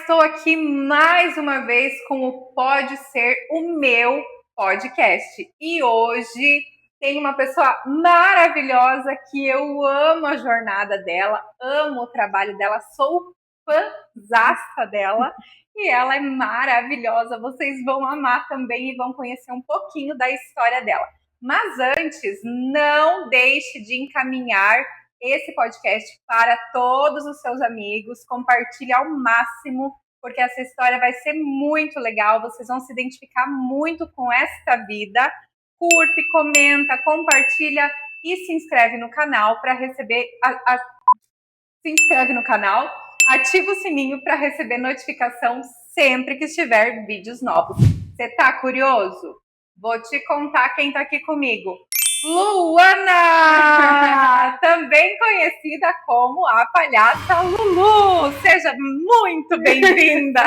estou aqui mais uma vez com o Pode Ser o Meu podcast. E hoje tem uma pessoa maravilhosa que eu amo a jornada dela, amo o trabalho dela, sou fãzaça dela e ela é maravilhosa. Vocês vão amar também e vão conhecer um pouquinho da história dela. Mas antes, não deixe de encaminhar esse podcast para todos os seus amigos, compartilhe ao máximo, porque essa história vai ser muito legal, vocês vão se identificar muito com esta vida. Curte, comenta, compartilha e se inscreve no canal para receber se inscreve no canal, ativa o sininho para receber notificação sempre que estiver vídeos novos. Você tá curioso? Vou te contar quem tá aqui comigo. Luana! Também conhecida como a Palhaça Lulu. Seja muito bem-vinda.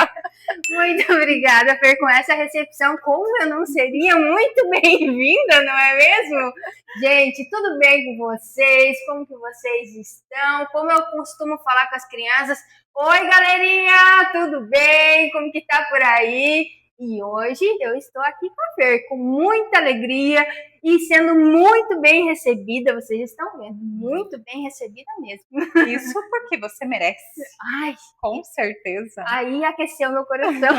Muito obrigada, Fer, com essa recepção. Como eu não seria muito bem-vinda, não é mesmo? Gente, tudo bem com vocês? Como que vocês estão? Como eu costumo falar com as crianças, oi, galerinha, tudo bem? Como que tá por aí? E hoje eu estou aqui com a Fer, com muita alegria e sendo muito bem recebida. Vocês estão vendo, muito bem recebida mesmo. Isso porque você merece. Ai, com certeza. Aí aqueceu meu coração.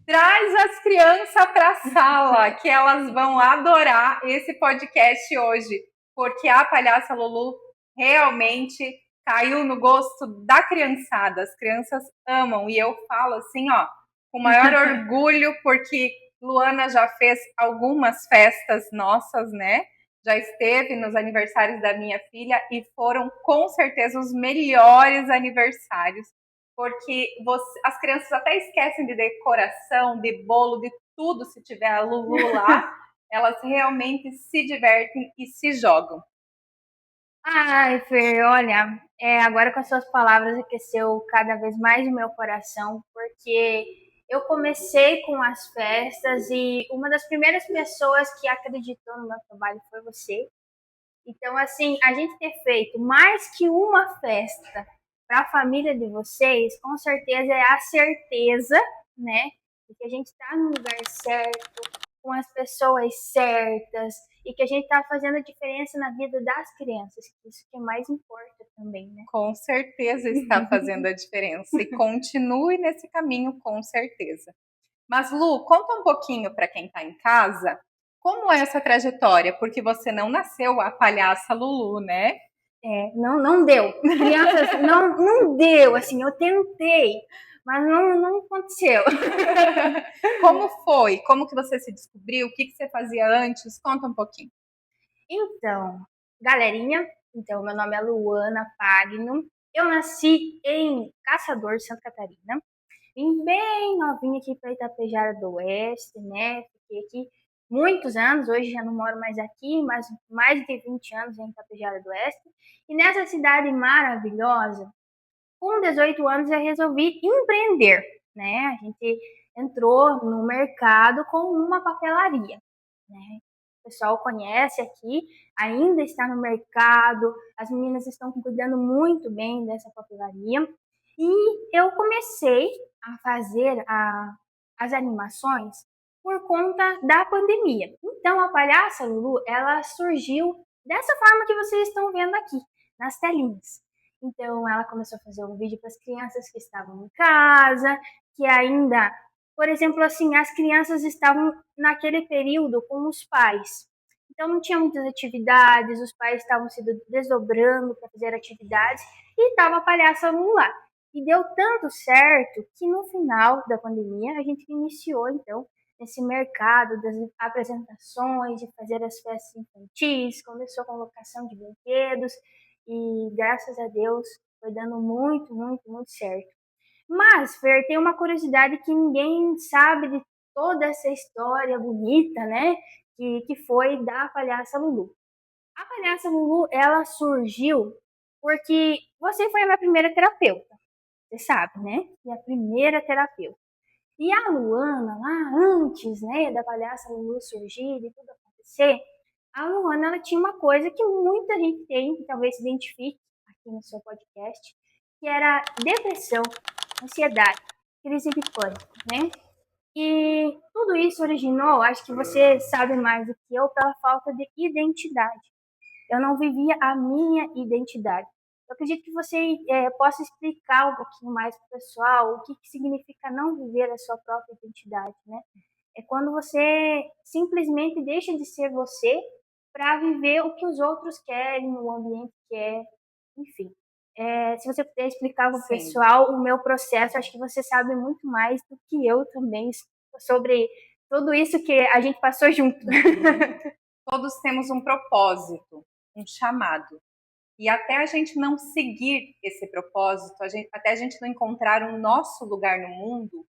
Traz as crianças para a sala, que elas vão adorar esse podcast hoje, porque a Palhaça Lulu realmente caiu no gosto da criançada. As crianças amam e eu falo assim, ó, com o maior orgulho, porque Luana já fez algumas festas nossas, né? Já esteve nos aniversários da minha filha e foram com certeza os melhores aniversários, porque as crianças até esquecem de decoração, de bolo, de tudo, se tiver a Lulu lá, elas realmente se divertem e se jogam. Ai, Fer, olha, agora com as suas palavras aqueceu cada vez mais o meu coração, porque eu comecei com as festas e uma das primeiras pessoas que acreditou no meu trabalho foi você. Então, assim, a gente ter feito mais que uma festa para a família de vocês, com certeza é a certeza, né, de que a gente está no lugar certo, com as pessoas certas e que a gente está fazendo a diferença na vida das crianças, que isso que mais importa também, né? Com certeza está fazendo a diferença e continue nesse caminho, com certeza. Mas, Lu, conta um pouquinho para quem está em casa, como é essa trajetória? Porque você não nasceu a Palhaça Lulu, né? Não deu. Crianças, não deu, assim, eu tentei, mas não aconteceu. Como foi? Como que você se descobriu? O que você fazia antes? Conta um pouquinho. Então, galerinha, meu nome é Luana Pagno, eu nasci em Caçador, Santa Catarina, vim bem novinha aqui para Itapejara do Oeste, né, fiquei aqui muitos anos, hoje já não moro mais aqui, mas mais de 20 anos em Itapejara do Oeste, e nessa cidade maravilhosa, com 18 anos eu resolvi empreender, né, a gente entrou no mercado com uma papelaria, né, o pessoal conhece aqui, ainda está no mercado, as meninas estão cuidando muito bem dessa papelaria, e eu comecei a fazer as animações por conta da pandemia. Então, a Palhaça Lulu, ela surgiu dessa forma que vocês estão vendo aqui, nas telinhas. Então, ela começou a fazer um vídeo para as crianças que estavam em casa, que ainda, por exemplo, assim, as crianças estavam naquele período com os pais. Então, não tinha muitas atividades, os pais estavam se desdobrando para fazer atividades e estava a Palhaça Lulu lá. E deu tanto certo que no final da pandemia a gente iniciou, então, esse mercado das apresentações, de fazer as festas infantis, começou com locação de brinquedos e, graças a Deus, foi dando muito, muito, muito certo. Mas, Fer, tem uma curiosidade que ninguém sabe de toda essa história bonita, né? Que foi da Palhaça Lulu. A Palhaça Lulu, ela surgiu porque você foi a minha primeira terapeuta. Você sabe, né? Minha primeira terapeuta. E a Luana, lá antes, né, da Palhaça Lulu surgir e tudo acontecer, a Luana, ela tinha uma coisa que muita gente tem, que talvez se identifique aqui no seu podcast, que era depressão. ansiedade, crise de pânico, né? E tudo isso originou, acho que você sabe mais do que eu, pela falta de identidade. Eu não vivia a minha identidade. Eu acredito que você possa explicar um pouquinho mais para o pessoal o que significa não viver a sua própria identidade, né? É quando você simplesmente deixa de ser você para viver o que os outros querem, o ambiente quer, enfim. Se você puder explicar para o Sim. pessoal o meu processo, acho que você sabe muito mais do que eu também sobre tudo isso que a gente passou junto. Todos temos um propósito, um chamado. E até a gente não seguir esse propósito, até a gente não encontrar o nosso lugar no mundo,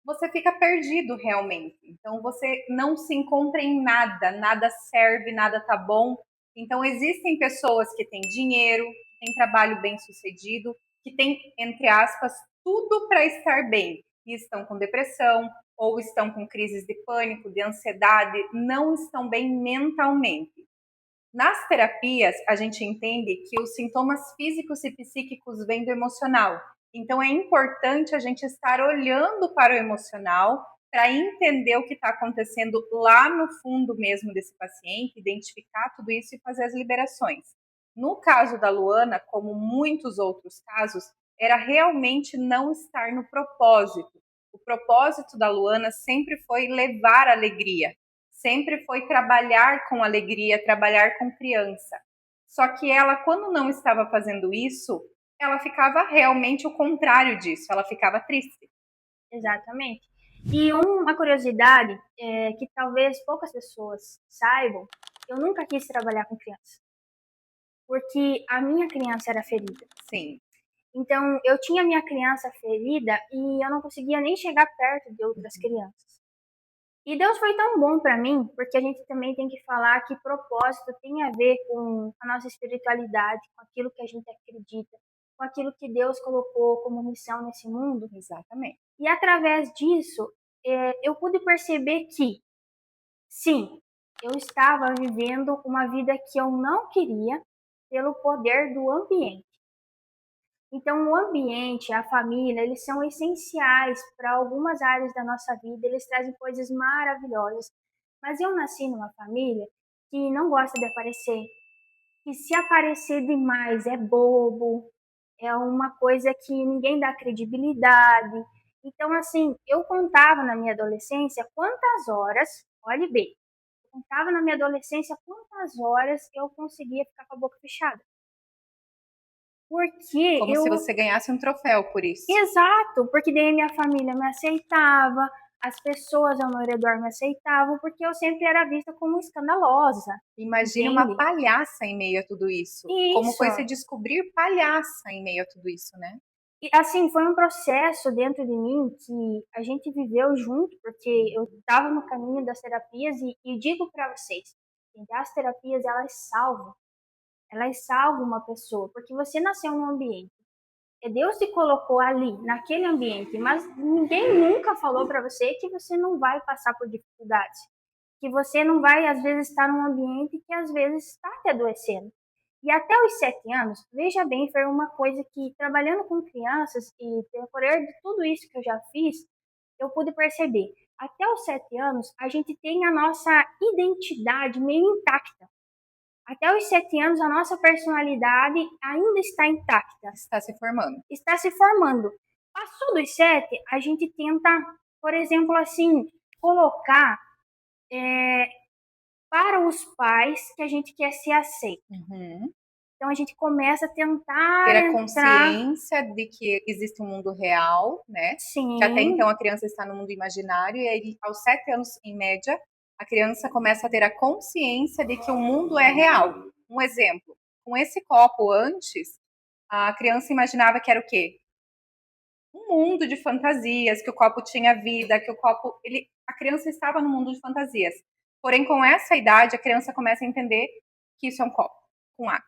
você fica perdido realmente. Então você não se encontra em nada, nada serve, nada tá bom. Então existem pessoas que têm dinheiro, que têm trabalho bem sucedido, que têm, entre aspas, tudo para estar bem e estão com depressão ou estão com crises de pânico, de ansiedade, não estão bem mentalmente. Nas terapias, a gente entende que os sintomas físicos e psíquicos vêm do emocional. Então, é importante a gente estar olhando para o emocional para entender o que está acontecendo lá no fundo mesmo desse paciente, identificar tudo isso e fazer as liberações. No caso da Luana, como muitos outros casos, era realmente não estar no propósito. O propósito da Luana sempre foi levar alegria, sempre foi trabalhar com alegria, trabalhar com criança. Só que ela, quando não estava fazendo isso, ela ficava realmente o contrário disso, ela ficava triste. Exatamente. E uma curiosidade que talvez poucas pessoas saibam, eu nunca quis trabalhar com criança, porque a minha criança era ferida. Sim. Então, eu tinha minha criança ferida e eu não conseguia nem chegar perto de outras crianças. E Deus foi tão bom para mim, porque a gente também tem que falar que propósito tem a ver com a nossa espiritualidade, com aquilo que a gente acredita, com aquilo que Deus colocou como missão nesse mundo. Exatamente. E através disso, eu pude perceber que, sim, eu estava vivendo uma vida que eu não queria pelo poder do ambiente. Então, o ambiente, a família, eles são essenciais para algumas áreas da nossa vida, eles trazem coisas maravilhosas. Mas eu nasci numa família que não gosta de aparecer, que se aparecer demais é bobo, é uma coisa que ninguém dá credibilidade. Então, assim, eu contava na minha adolescência quantas horas, olhe bem, eu contava na minha adolescência quantas horas eu conseguia ficar com a boca fechada. Porque Como se você ganhasse um troféu por isso. Exato, porque daí minha família me aceitava, as pessoas ao meu redor me aceitavam, porque eu sempre era vista como escandalosa. Imagine uma Entende? palhaça em meio a tudo isso. Como Isso. foi se descobrir palhaça em meio a tudo isso, né? E assim, foi um processo dentro de mim que a gente viveu junto, porque eu estava no caminho das terapias e digo para vocês, que as terapias elas salvam uma pessoa, porque você nasceu num ambiente. Deus te colocou ali, naquele ambiente, mas ninguém nunca falou para você que você não vai passar por dificuldades, que você não vai, às vezes, estar num ambiente que, às vezes, está te adoecendo. E até os 7 anos, veja bem, foi uma coisa que, trabalhando com crianças e decorrer de tudo isso que eu já fiz, eu pude perceber. Até os 7 anos, a gente tem a nossa identidade meio intacta. Até os 7 anos, a nossa personalidade ainda está intacta. Está se formando. Está se formando. Passou dos 7, a gente tenta, por exemplo, assim, colocar para os pais que a gente quer ser aceito. Uhum. Então a gente começa a tentar Ter a entrar. consciência de que existe um mundo real, né? Que até Sim, então a criança está no mundo imaginário, e aí, aos 7 anos, em média, a criança começa a ter a consciência de que o mundo é real. Um exemplo, com esse copo antes, a criança imaginava que era o quê? Um mundo de fantasias, que o copo tinha vida, que o copo. A criança estava no mundo de fantasias. Porém, com essa idade, a criança começa a entender que isso é um copo com água.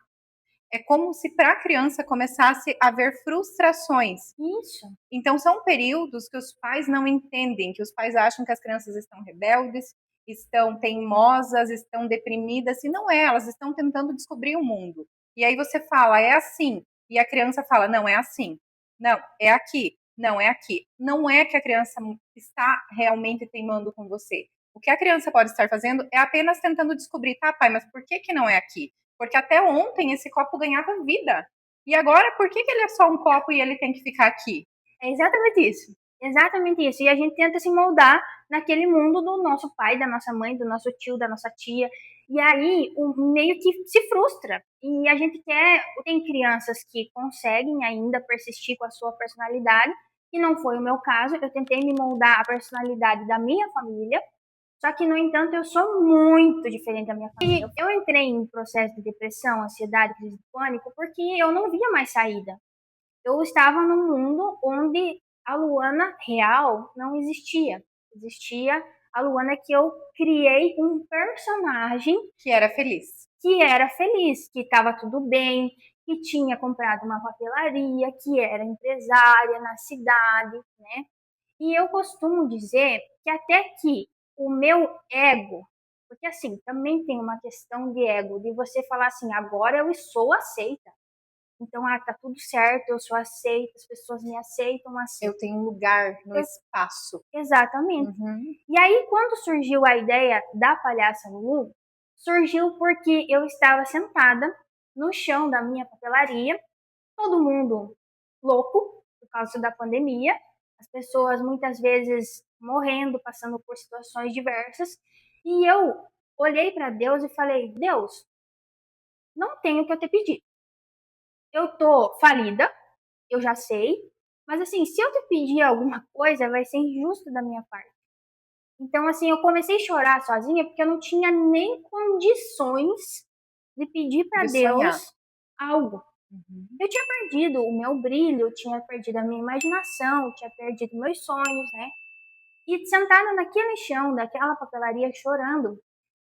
É como se para a criança começasse a haver frustrações. isso. Então, são períodos que os pais não entendem, que os pais acham que as crianças estão rebeldes, estão teimosas, estão deprimidas, e não é, elas estão tentando descobrir o mundo. E aí você fala, é assim, e a criança fala, não é assim. Não, é aqui. Não, é aqui. Não é que a criança está realmente teimando com você. O que a criança pode estar fazendo é apenas tentando descobrir, tá, pai, mas por que que não é aqui? Porque até ontem esse copo ganhava vida. E agora, por que que ele é só um copo e ele tem que ficar aqui? É exatamente isso. Exatamente isso. E a gente tenta se moldar naquele mundo do nosso pai, da nossa mãe, do nosso tio, da nossa tia. E aí, meio que se frustra. E a gente quer. Tem crianças que conseguem ainda persistir com a sua personalidade, que não foi o meu caso. Eu tentei me moldar a personalidade da minha família. Só que, no entanto, eu sou muito diferente da minha família. Eu entrei em processo de depressão, ansiedade, crise de pânico, porque eu não via mais saída. Eu estava num mundo onde a Luana real não existia. Existia a Luana que eu criei um personagem Que era feliz. que era feliz, que estava tudo bem, que tinha comprado uma papelaria, que era empresária na cidade, né? E eu costumo dizer que até que o meu ego, porque assim, também tem uma questão de ego, de você falar assim, agora eu sou aceita. Então, tá tudo certo, eu sou aceita, as pessoas me aceitam assim. Eu tenho um lugar no Eu- espaço. Exatamente. Uhum. E aí, quando surgiu a ideia da palhaça Lulu, surgiu porque eu estava sentada no chão da minha papelaria, todo mundo louco por causa da pandemia, as pessoas muitas vezes morrendo, passando por situações diversas, e eu olhei para Deus e falei: Deus, não tenho o que eu te pedir. Eu tô falida, eu já sei, mas assim, se eu te pedir alguma coisa, vai ser injusto da minha parte. Então, assim, eu comecei a chorar sozinha porque eu não tinha nem condições de pedir para De sonhar. Deus algo. Uhum. Eu tinha perdido o meu brilho, eu tinha perdido a minha imaginação, eu tinha perdido meus sonhos, né? E sentada naquele chão, daquela papelaria, chorando,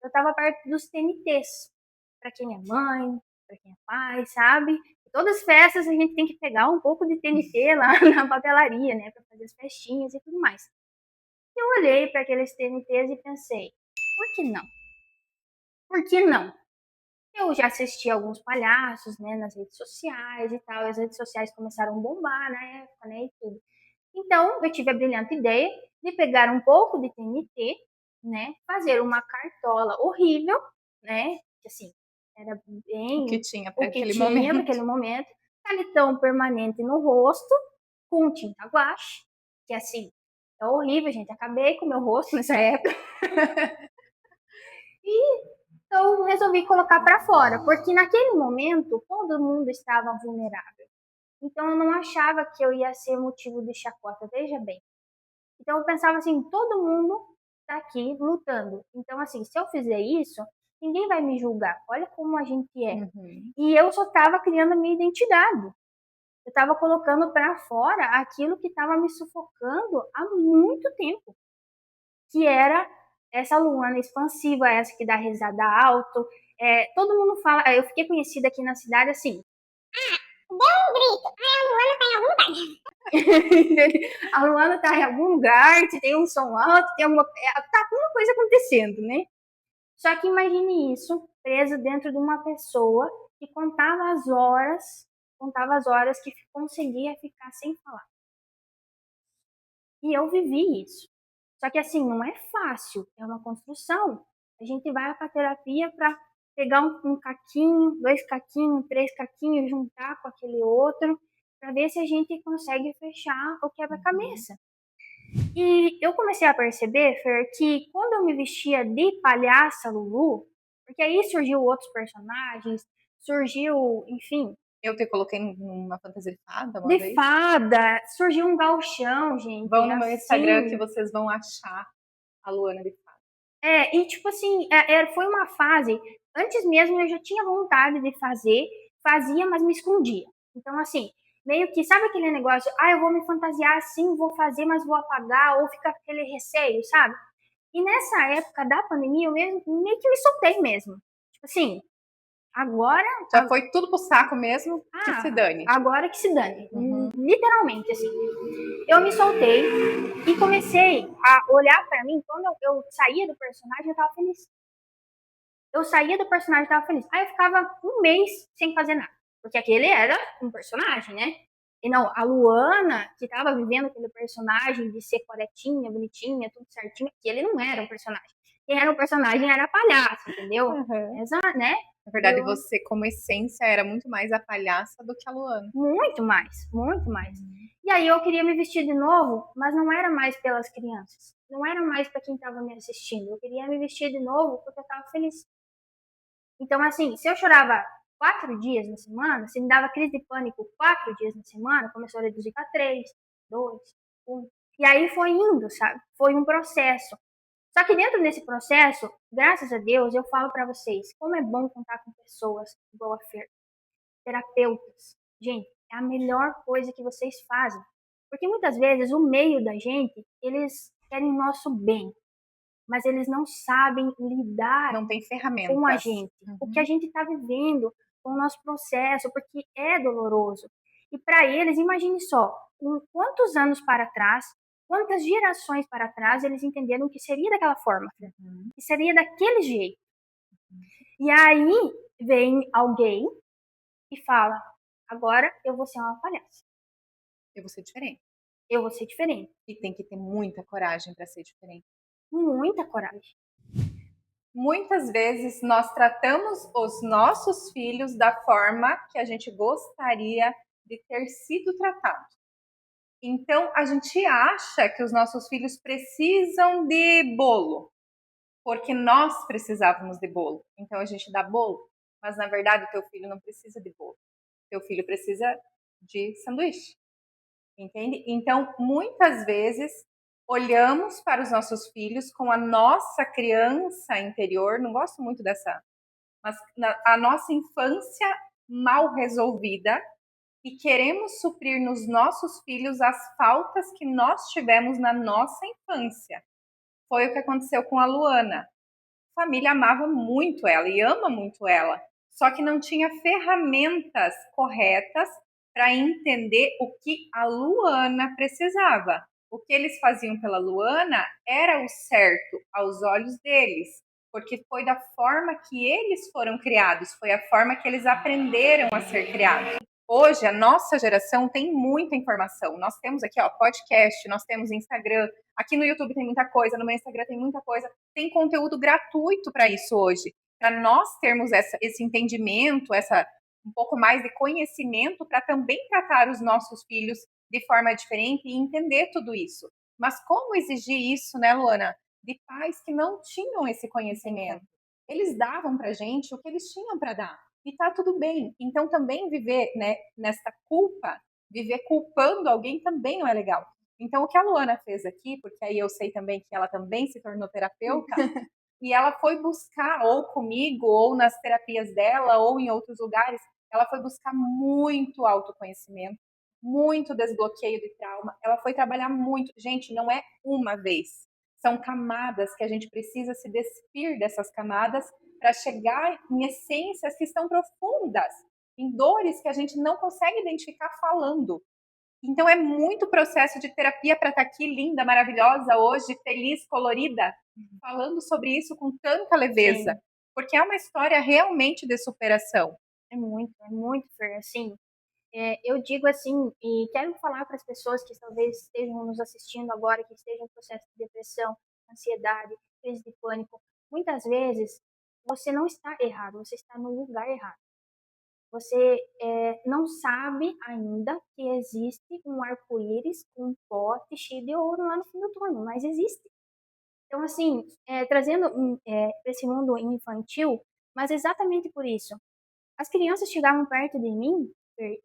eu estava perto dos TNTs. Para quem é mãe, para quem é pai, sabe? Todas as festas a gente tem que pegar um pouco de TNT lá na papelaria, né? Para fazer as festinhas e tudo mais. Eu olhei para aqueles TNTs e pensei, por que não? Por que não? Eu já assisti alguns palhaços, né, nas redes sociais e tal, e as redes sociais começaram a bombar na época, né, e tudo. Então, eu tive a brilhante ideia de pegar um pouco de TNT, né, fazer uma cartola horrível, né, que assim, era O que bem tinha para o que aquele tinha momento. naquele momento, calitão permanente no rosto, com tinta guache, que assim, é horrível, gente, acabei com o meu rosto nessa época. E então resolvi colocar para fora, porque naquele momento todo mundo estava vulnerável. Então eu não achava que eu ia ser motivo de chacota, veja bem. Então eu pensava assim, todo mundo tá aqui lutando. Então assim, se eu fizer isso, ninguém vai me julgar. Olha como a gente é. Uhum. E eu só estava criando a minha identidade. Eu estava colocando para fora aquilo que estava me sufocando há muito tempo, que era essa Luana expansiva, essa que dá risada alto. Todo mundo fala, eu fiquei conhecida aqui na cidade assim. Deu um grito, a Luana tá em algum lugar. A Luana tá em algum lugar, tem um som alto, tá alguma coisa acontecendo, né? Só que imagine isso preso dentro de uma pessoa que contava as horas que conseguia ficar sem falar. E eu vivi isso. Só que assim, não é fácil, é uma construção. A gente vai para terapia para pegar um caquinho, dois caquinhos, três caquinhos, juntar com aquele outro, para ver se a gente consegue fechar o quebra-cabeça. E eu comecei a perceber, Fer, que quando eu me vestia de palhaça Lulu, porque aí surgiu outros personagens, surgiu, enfim, Eu te coloquei numa fantasia de fada uma de vez. fada, surgiu um gauchão, gente, Vão no meu Instagram que assim. vocês vão achar a Luana de fada. E tipo assim, foi uma fase. Antes mesmo eu já tinha vontade de fazer, fazia, mas me escondia. Então, assim, meio que, sabe aquele negócio, eu vou me fantasiar assim, vou fazer, mas vou apagar, ou fica aquele receio, sabe? E nessa época da pandemia, eu mesmo, meio que me soltei mesmo. Tipo assim, agora, Já foi tudo pro saco mesmo, que se dane. agora que se dane. Uhum. Literalmente, assim. Eu me soltei e comecei a olhar pra mim. Quando eu saía do personagem, eu tava feliz. Eu saía do personagem e tava feliz. Aí eu ficava um mês sem fazer nada. Porque aquele era um personagem, né? E não, a Luana, que tava vivendo aquele personagem de ser corretinha, bonitinha, tudo certinho, que ele não era um personagem. Quem era um personagem era a palhaça, entendeu? Uhum. Essa, né? Na verdade, você, como essência, era muito mais a palhaça do que a Luana. Muito mais, muito mais. E aí eu queria me vestir de novo, mas não era mais pelas crianças. Não era mais para quem estava me assistindo. Eu queria me vestir de novo porque eu estava feliz. Então, assim, se eu chorava 4 dias na semana, se me dava crise de pânico 4 dias na semana, começou a reduzir para 3, 2, 1. E aí foi indo, sabe? Foi um processo. Só que dentro desse processo, graças a Deus, eu falo para vocês, como é bom contar com pessoas igual a Fer, terapeutas. Gente, é a melhor coisa que vocês fazem. Porque muitas vezes o meio da gente, eles querem o nosso bem, mas eles não sabem lidar Não tem ferramentas. com a gente, o que a gente está vivendo, com o nosso processo, porque é doloroso. E para eles, imagine só, quantos anos para trás, quantas gerações para trás eles entenderam que seria daquela forma, que seria daquele jeito. E aí vem alguém e fala: agora eu vou ser uma palhaça. Eu vou ser diferente. Eu vou ser diferente. E tem que ter muita coragem para ser diferente. Muita coragem. Muitas vezes nós tratamos os nossos filhos da forma que a gente gostaria de ter sido tratado. Então, a gente acha que os nossos filhos precisam de bolo, porque nós precisávamos de bolo. Então, a gente dá bolo, mas na verdade o teu filho não precisa de bolo. Teu filho precisa de sanduíche. Entende? Então, muitas vezes, olhamos para os nossos filhos com a nossa criança interior, não gosto muito dessa, mas a nossa infância mal resolvida e queremos suprir nos nossos filhos as faltas que nós tivemos na nossa infância. Foi o que aconteceu com a Luana. A família amava muito ela e ama muito ela, só que não tinha ferramentas corretas para entender o que a Luana precisava. O que eles faziam pela Luana era o certo aos olhos deles, porque foi da forma que eles foram criados, foi a forma que eles aprenderam a ser criados. Hoje, a nossa geração tem muita informação. Nós temos aqui, ó, podcast, nós temos Instagram. Aqui no YouTube tem muita coisa, no meu Instagram tem muita coisa. Tem conteúdo gratuito para isso hoje. Para nós termos esse entendimento, um pouco mais de conhecimento para também tratar os nossos filhos de forma diferente e entender tudo isso. Mas como exigir isso, né, Luana? De pais que não tinham esse conhecimento. Eles davam para gente o que eles tinham para dar e tá tudo bem. Então também viver, né, nessa culpa, viver culpando alguém também não é legal. Então o que a Luana fez aqui, porque aí eu sei também que ela também se tornou terapeuta, e ela foi buscar, ou comigo, ou nas terapias dela, ou em outros lugares, ela foi buscar muito autoconhecimento, muito desbloqueio de trauma. Ela foi trabalhar muito. Gente, não é uma vez. São camadas que a gente precisa se despir dessas camadas para chegar em essências que estão profundas, em dores que a gente não consegue identificar falando. Então é muito processo de terapia para estar aqui linda, maravilhosa hoje, feliz, colorida, falando sobre isso com tanta leveza, sim, porque é uma história realmente de superação. É muito, Fer, assim, eu digo assim, e quero falar para as pessoas que talvez estejam nos assistindo agora, que estejam em processo de depressão, ansiedade, crise de pânico, muitas vezes você não está errado, você está no lugar errado. Você não sabe ainda que existe um arco-íris com um pote cheio de ouro lá no fim do túnel, mas existe. Então, assim, trazendo para esse mundo infantil, mas exatamente por isso. As crianças chegavam perto de mim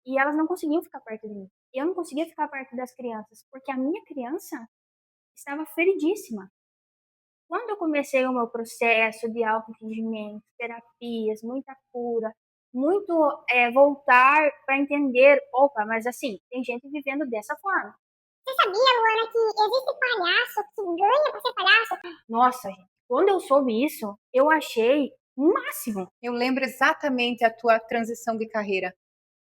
e elas não conseguiam ficar perto de mim. Eu não conseguia ficar perto das crianças, porque a minha criança estava feridíssima. Quando eu comecei o meu processo de autoentendimento, terapias, muita cura, muito voltar para entender, opa, mas assim, tem gente vivendo dessa forma. Você sabia, Luana, que existe palhaço que ganha pra ser palhaço? Nossa, gente, quando eu soube isso, eu achei o máximo. Eu lembro exatamente a tua transição de carreira.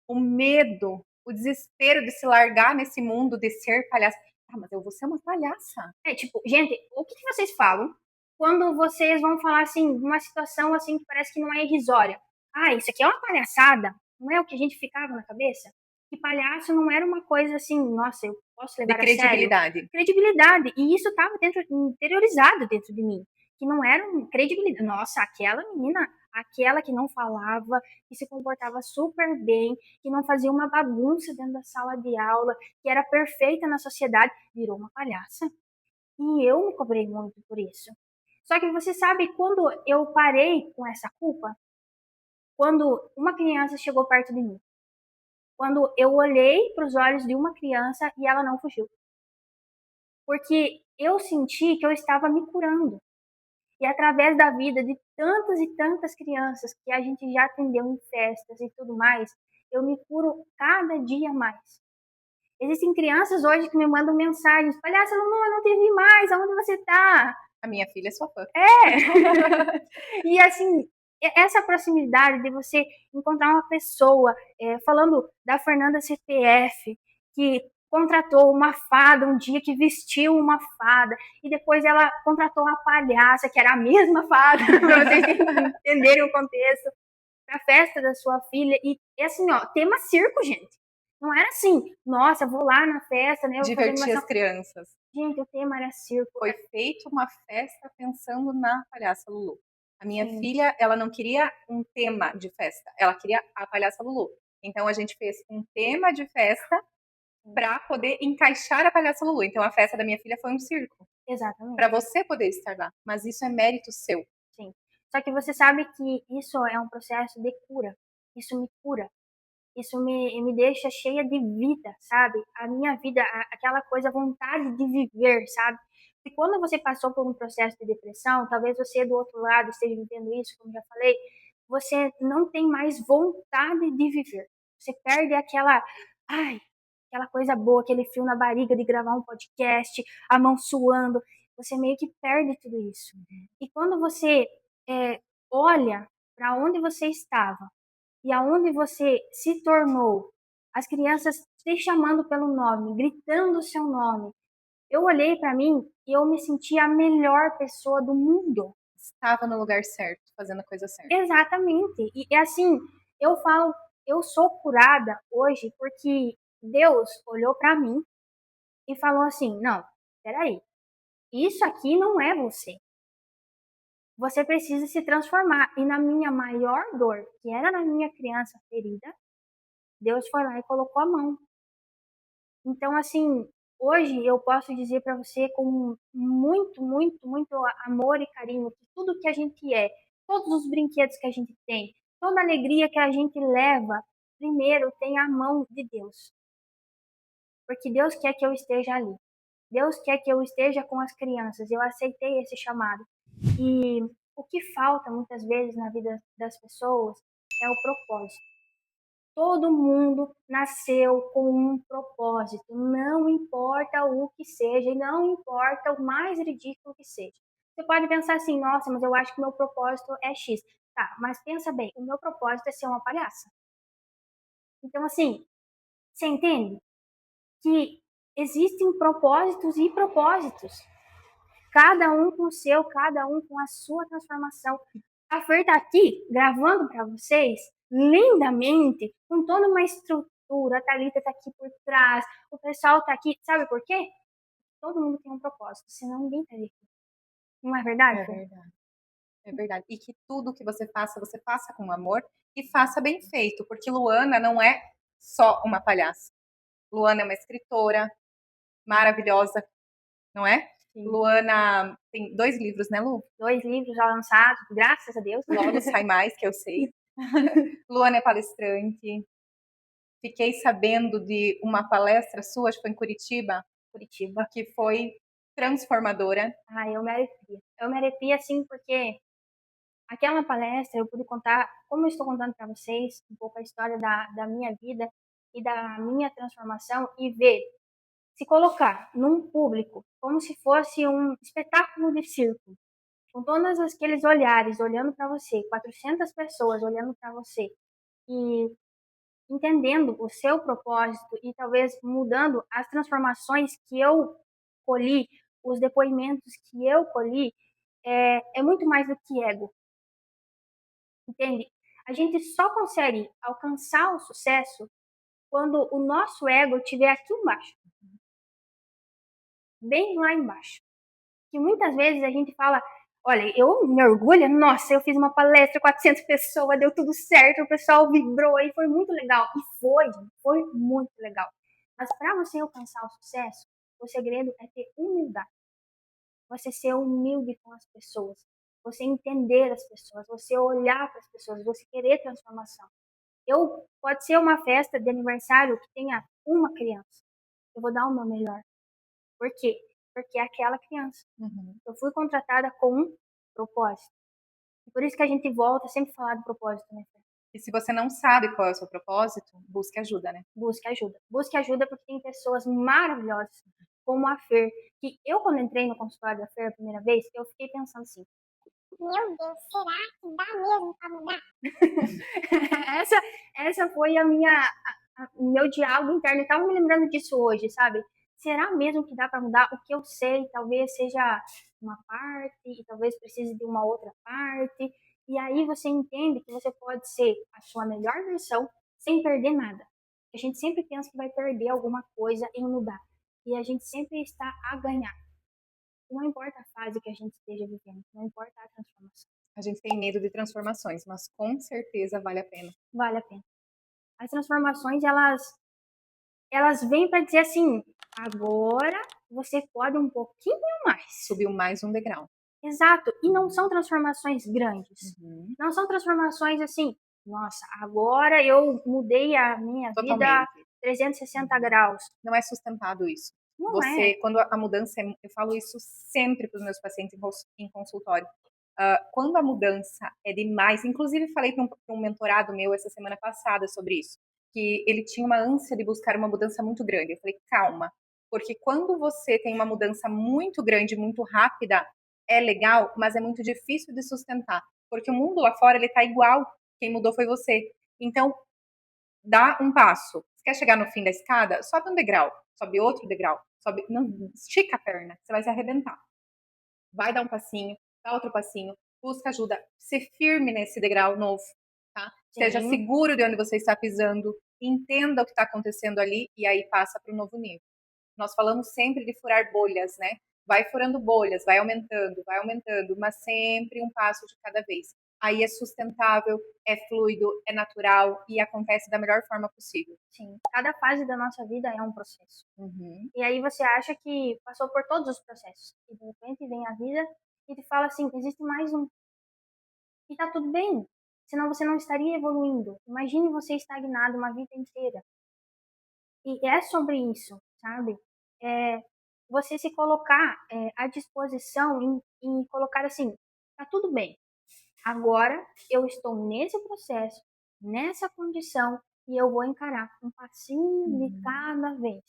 O medo, o desespero de se largar nesse mundo de ser palhaça. Ah, mas eu vou ser uma palhaça. Tipo, gente, o que vocês falam quando vocês vão falar assim, uma situação assim que parece que não é irrisória? Ah, isso aqui é uma palhaçada. Não é o que a gente ficava na cabeça? que palhaço não era uma coisa assim, nossa, eu posso De levar a sério. credibilidade. Credibilidade. E isso estava interiorizado dentro de mim. Que não era credibilidade. Nossa, aquela menina, aquela que não falava, que se comportava super bem, que não fazia uma bagunça dentro da sala de aula, que era perfeita na sociedade, virou uma palhaça. E eu me cobrei muito por isso. Só que você sabe quando eu parei com essa culpa? Quando uma criança chegou perto de mim. Quando eu olhei para os olhos de uma criança e ela não fugiu. Porque eu senti que eu estava me curando. E através da vida de tantas e tantas crianças que a gente já atendeu em festas e tudo mais, eu me curo cada dia mais. Existem crianças hoje que me mandam mensagens: palhaça, Lulu, eu não te vi mais, aonde você tá? A minha filha é sua fã. E assim, essa proximidade de você encontrar uma pessoa, falando da Fernanda CPF, que contratou uma fada um dia, que vestiu uma fada, e depois ela contratou uma palhaça, que era a mesma fada, para vocês entenderem o contexto, para a festa da sua filha. E assim, ó, tema circo, gente. Não era assim, nossa, vou lá na festa, né? Eu vou fazer Divertir as crianças. Gente, o tema era circo. Foi feita uma festa pensando na palhaça Lulu. A minha Sim. filha, ela não queria um tema de festa, ela queria a palhaça Lulu. Então a gente fez um tema de festa para poder encaixar a palhaça Lulu. Então a festa da minha filha foi um circo, Exatamente. para você poder estar lá. Mas isso é mérito seu. Sim. Só que você sabe que isso é um processo de cura. Isso me cura. Isso me deixa cheia de vida, sabe? A minha vida, aquela coisa, a vontade de viver, sabe? E quando você passou por um processo de depressão, talvez você do outro lado esteja vivendo isso, como já falei, você não tem mais vontade de viver. Você perde ai, aquela coisa boa, aquele frio na barriga de gravar um podcast, a mão suando. Você meio que perde tudo isso. E quando você olha para onde você estava e aonde você se tornou, as crianças te chamando pelo nome, gritando o seu nome. Eu olhei para mim e eu me senti a melhor pessoa do mundo. Estava no lugar certo, fazendo a coisa certa. Exatamente. E assim, eu falo, eu sou curada hoje porque Deus olhou para mim e falou assim: não, peraí, isso aqui não é você. Você precisa se transformar. E na minha maior dor, que era na minha criança ferida, Deus foi lá e colocou a mão. Então, assim, hoje eu posso dizer para você com muito, muito, muito amor e carinho que tudo que a gente é, todos os brinquedos que a gente tem, toda a alegria que a gente leva, primeiro tem a mão de Deus. Porque Deus quer que eu esteja ali. Deus quer que eu esteja com as crianças. Eu aceitei esse chamado. E o que falta muitas vezes na vida das pessoas é o propósito. Todo mundo nasceu com um propósito, não importa o que seja, e não importa o mais ridículo que seja. Você pode pensar assim: nossa, mas eu acho que meu propósito é X. Tá, mas pensa bem, o meu propósito é ser uma palhaça. Então, assim, você entende que existem propósitos e propósitos. Cada um com o seu, cada um com a sua transformação. A Fer tá aqui gravando para vocês lindamente, com toda uma estrutura. A Thalita tá aqui por trás, o pessoal tá aqui. Sabe por quê? Todo mundo tem um propósito, senão ninguém tá aqui. Não é verdade, É Fer? verdade. É verdade. E que tudo que você faça com amor e faça bem feito, porque Luana não é só uma palhaça. Luana é uma escritora maravilhosa, não é? Sim. Luana tem 2 livros, né, Lu? 2 livros já lançados, graças a Deus. Logo sai mais, que eu sei. Luana é palestrante. Fiquei sabendo de uma palestra sua, acho que foi em Curitiba, que foi transformadora. Eu me arrepio. Eu me arrepio assim porque aquela palestra eu pude contar, como eu estou contando para vocês, um pouco a história da minha vida e da minha transformação e ver, se colocar num público como se fosse um espetáculo de circo, com todos aqueles olhares olhando para você, 400 pessoas olhando para você e entendendo o seu propósito e talvez mudando as transformações que eu colhi, os depoimentos que eu colhi, é muito mais do que ego, entende? A gente só consegue alcançar o sucesso quando o nosso ego estiver aqui embaixo, bem lá embaixo. Que muitas vezes a gente fala, olha, eu me orgulho, nossa, eu fiz uma palestra, 400 pessoas, deu tudo certo, o pessoal vibrou e foi muito legal. E foi muito legal. Mas para você alcançar o sucesso, o segredo é ter humildade. Você ser humilde com as pessoas, você entender as pessoas, você olhar para as pessoas, você querer transformação. Pode ser uma festa de aniversário que tenha uma criança. Eu vou dar o meu melhor. Por quê? Porque é aquela criança. Eu fui contratada com um propósito. Por isso que a gente volta sempre a falar do propósito, né? E se você não sabe qual é o seu propósito, busque ajuda, né? Busque ajuda. Busque ajuda porque tem pessoas maravilhosas, como a Fer, que eu, quando entrei no consultório da Fer a primeira vez, eu fiquei pensando assim, Meu Deus, será que dá mesmo pra mudar? essa foi o meu diálogo interno. Eu tava me lembrando disso hoje, sabe? Será mesmo que dá para mudar? O que eu sei talvez seja uma parte e talvez precise de uma outra parte. E aí você entende que você pode ser a sua melhor versão sem perder nada. A gente sempre pensa que vai perder alguma coisa em mudar. E a gente sempre está a ganhar. Não importa a fase que a gente esteja vivendo, não importa a transformação. A gente tem medo de transformações, mas com certeza vale a pena. Vale a pena. As transformações, elas vêm para dizer assim, agora você pode um pouquinho mais. Subiu mais um degrau. Exato. E não são transformações grandes. Uhum. Não são transformações assim, nossa, agora eu mudei a minha vida Totalmente. 360 graus. Não é sustentado isso. Não Você, é. quando a mudança, eu falo isso sempre para os meus pacientes em consultório. Quando a mudança é demais, inclusive falei para um mentorado meu essa semana passada sobre isso, que ele tinha uma ânsia de buscar uma mudança muito grande. Eu falei, calma, porque quando você tem uma mudança muito grande, muito rápida, é legal, mas é muito difícil de sustentar, porque o mundo lá fora ele tá igual, quem mudou foi você. Então, dá um passo. Você quer chegar no fim da escada? Sobe um degrau, sobe outro degrau, sobe, não, estica a perna, você vai se arrebentar. Vai dar um passinho, dá outro passinho, busca ajuda, se firme nesse degrau novo, tá? Seja Sim. seguro de onde você está pisando, entenda o que está acontecendo ali e aí passa para o novo nível. Nós falamos sempre de furar bolhas, né? Vai furando bolhas, vai aumentando, mas sempre um passo de cada vez. Aí é sustentável, é fluido, é natural e acontece da melhor forma possível. Sim. Cada fase da nossa vida é um processo. Uhum. E aí você acha que passou por todos os processos. E de repente vem a vida e te fala assim, existe mais um. E tá tudo bem. Senão você não estaria evoluindo. Imagine você estagnado uma vida inteira. E é sobre isso, sabe? É você se colocar à disposição em colocar assim, tá tudo bem. Agora eu estou nesse processo, nessa condição, e eu vou encarar um passinho de cada vez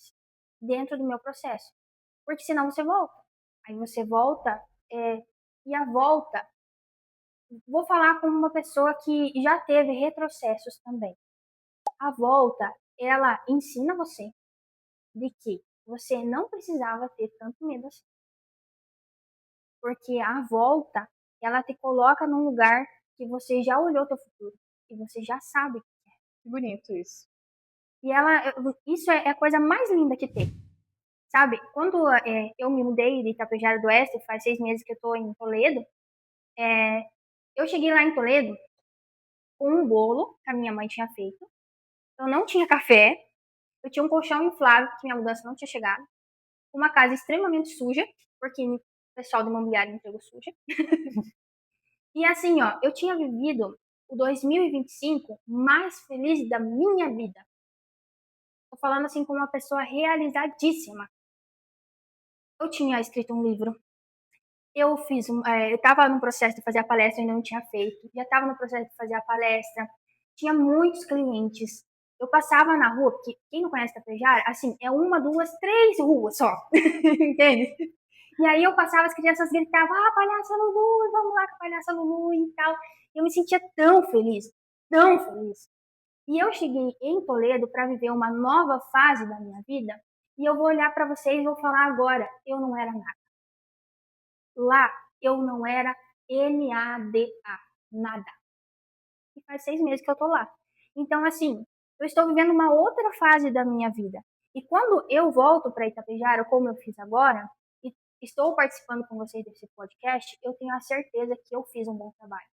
dentro do meu processo. Porque senão você volta. Aí você volta, e a volta, vou falar com uma pessoa que já teve retrocessos também. A volta, ela ensina você de que você não precisava ter tanto medo assim. Porque a volta, ela te coloca num lugar que você já olhou teu futuro, que você já sabe. Que bonito isso. E isso é a coisa mais linda que tem. Sabe, quando eu me mudei de Itapejara do Oeste, faz 6 meses que eu tô em Toledo, eu cheguei lá em Toledo com um bolo que a minha mãe tinha feito. Eu não tinha café, eu tinha um colchão inflável, que minha mudança não tinha chegado, uma casa extremamente suja, porque o pessoal do imobiliário entregou suja. E assim, ó, eu tinha vivido o 2025 mais feliz da minha vida. Tô falando assim como uma pessoa realizadíssima. Eu tinha escrito um livro. Eu estava no processo de fazer a palestra, ainda não tinha feito. Já estava no processo de fazer a palestra. Tinha muitos clientes. Eu passava na rua, porque quem não conhece Tapejara, assim, é uma, duas, três ruas só. Entende? E aí eu passava, as crianças gritavam, ah, palhaça Lulu, vamos lá com a palhaça Lulu e tal. Eu me sentia tão feliz, tão feliz. E eu cheguei em Toledo para viver uma nova fase da minha vida. E eu vou olhar para vocês e vou falar agora, eu não era nada. Lá eu não era nada, nada. E faz 6 meses que eu tô lá. Então, assim, eu estou vivendo uma outra fase da minha vida. E quando eu volto para Itapejara, como eu fiz agora, e estou participando com vocês desse podcast, eu tenho a certeza que eu fiz um bom trabalho.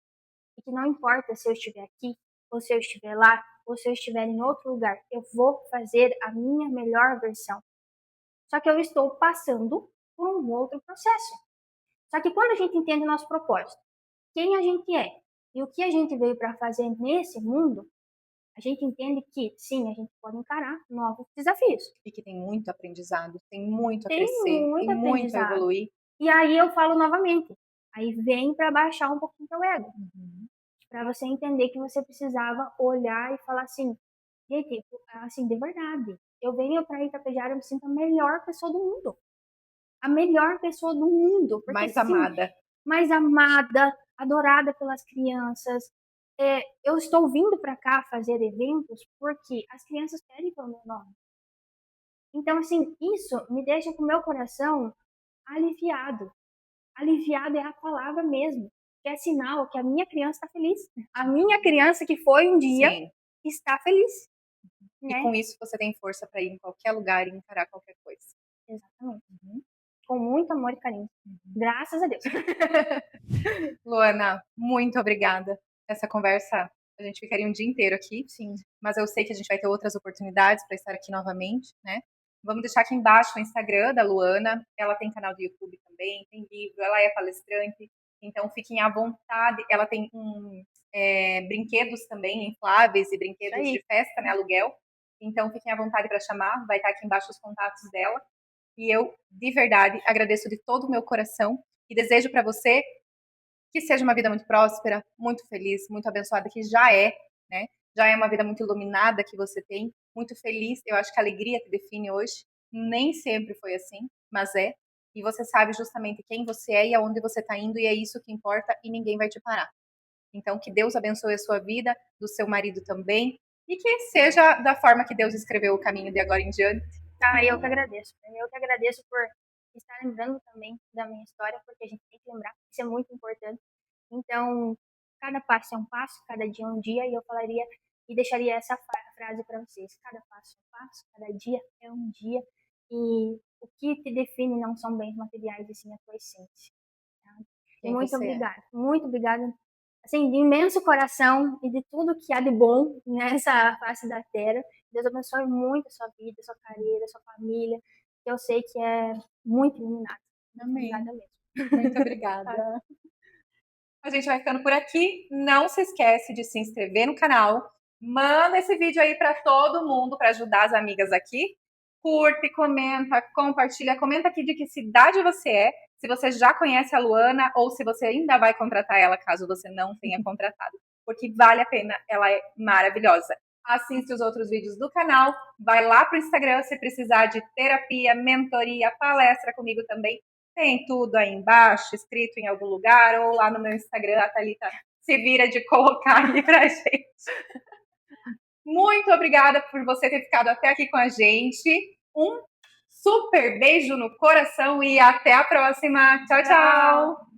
E que não importa se eu estiver aqui, ou se eu estiver lá, ou se eu estiver em outro lugar, eu vou fazer a minha melhor versão. Só que eu estou passando por um outro processo. Só que quando a gente entende o nosso propósito, quem a gente é e o que a gente veio para fazer nesse mundo, a gente entende que, sim, a gente pode encarar novos desafios. E que tem muito aprendizado, tem muito a Tem crescer, muito tem muito a aprendizado. evoluir. E aí eu falo novamente, aí vem para baixar um pouquinho teu ego. Para você entender que você precisava olhar e falar assim, gente, assim, de verdade, eu venho para Itapejara, eu me sinto a melhor pessoa do mundo. A melhor pessoa do mundo. Porque, Mais sim, amada. mais amada, adorada pelas crianças. Eu estou vindo para cá fazer eventos porque as crianças pedem pelo meu nome. Então, assim, isso me deixa com o meu coração aliviado. Aliviado é a palavra mesmo. Que é sinal que a minha criança está feliz. A minha criança que foi um dia Sim. está feliz. E Né? com isso você tem força para ir em qualquer lugar e encarar qualquer coisa. Exatamente. Com muito amor e carinho. Graças a Deus. Luana, muito obrigada. Essa conversa, a gente ficaria um dia inteiro aqui. Sim. Mas eu sei que a gente vai ter outras oportunidades para estar aqui novamente, né? Vamos deixar aqui embaixo o Instagram da Luana. Ela tem canal do YouTube também, tem livro, ela é palestrante. Então fiquem à vontade. Ela tem brinquedos também infláveis e brinquedos de festa, né? Aluguel. Então fiquem à vontade para chamar. Vai estar aqui embaixo os contatos dela. E eu, de verdade, agradeço de todo o meu coração e desejo para você que seja uma vida muito próspera, muito feliz, muito abençoada, que já é, né? Já é uma vida muito iluminada que você tem, muito feliz. Eu acho que a alegria te define hoje. Nem sempre foi assim, mas é. E você sabe justamente quem você é e aonde você está indo, e é isso que importa, e ninguém vai te parar. Então, que Deus abençoe a sua vida, do seu marido também, e que seja da forma que Deus escreveu o caminho de agora em diante. Eu que agradeço. Eu que agradeço por estar lembrando também da minha história, porque a gente tem que lembrar, isso é muito importante. Então, cada passo é um passo, cada dia é um dia, e eu falaria e deixaria essa frase para vocês: cada passo é um passo, cada dia é um dia, e o que te define não são bens materiais, e sim a tua essência. Tá? E muito obrigada, assim, de imenso coração e de tudo que há de bom nessa face da terra. Deus abençoe muito a sua vida, a sua carreira, a sua família, que eu sei que é muito iluminada. Amém. Obrigada mesmo. Muito obrigada. A gente vai ficando por aqui. Não se esquece de se inscrever no canal. Manda esse vídeo aí para todo mundo para ajudar as amigas aqui. Curte, comenta, compartilha. Comenta aqui de que cidade você é. Se você já conhece a Luana ou se você ainda vai contratar ela, caso você não tenha contratado. Porque vale a pena, ela é maravilhosa. Assiste os outros vídeos do canal. Vai lá pro Instagram se precisar de terapia, mentoria, palestra comigo também. Tem tudo aí embaixo, escrito em algum lugar, ou lá no meu Instagram, a Thalita se vira de colocar aí pra gente. Muito obrigada por você ter ficado até aqui com a gente. Um super beijo no coração e até a próxima. Tchau, tchau!